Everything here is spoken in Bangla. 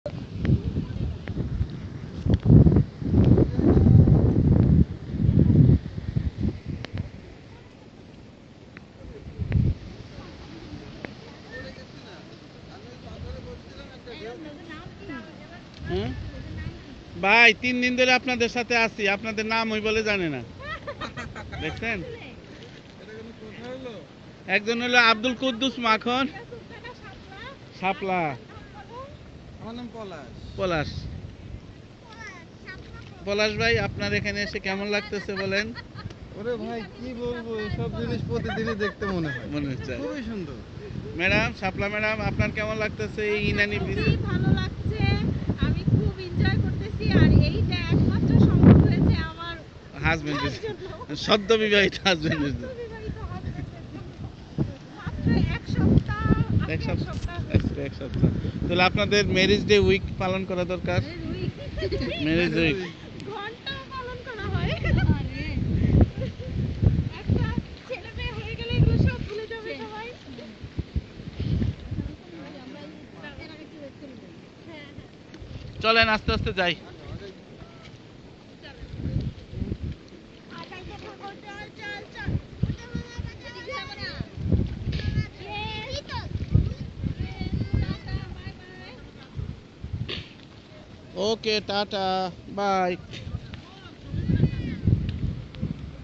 ভাই 3 দিন ধরে আপনাদের সাথে আছি, আপনাদের নাম ওই বলে জানে না। দেখছেন, একজন হলো আব্দুল কুদ্দুস মাখন শাপলা। আমার নাম পলাশ। পলাশ। পলাশ ভাই, আপনার এখানে এসে কেমন লাগতেছে বলেন? ওরে ভাই কি বলবো, সব জিনিস প্রতিদিনই দেখতে মনে হয়, মনে হচ্ছে খুবই সুন্দর। ম্যাডাম, শাপলা ম্যাডাম, আপনার কেমন লাগতেছে এই ইনানি বিচে? ভালো লাগছে, আমি খুব এনজয় করতেছি। আর এইটা একমাত্র সম্ভব হয়েছে আমার হাজবেন্ডের, সদ্য বিবাহিত হাজবেন্ডের। মাত্র এক সপ্তাহ। এক সপ্তাহ। তাহলে আপনাদের ম্যারেজ ডে উইক পালন করা দরকার। ম্যারেজ উইক ঘন্টা পালন করা হয়। একটা ছেলে মেয়ে হয়ে গেলে এগুলো সব ভুলে যাবে সবাই। চলেন আস্তে আস্তে যাই। ওকে, টাটা, বাই।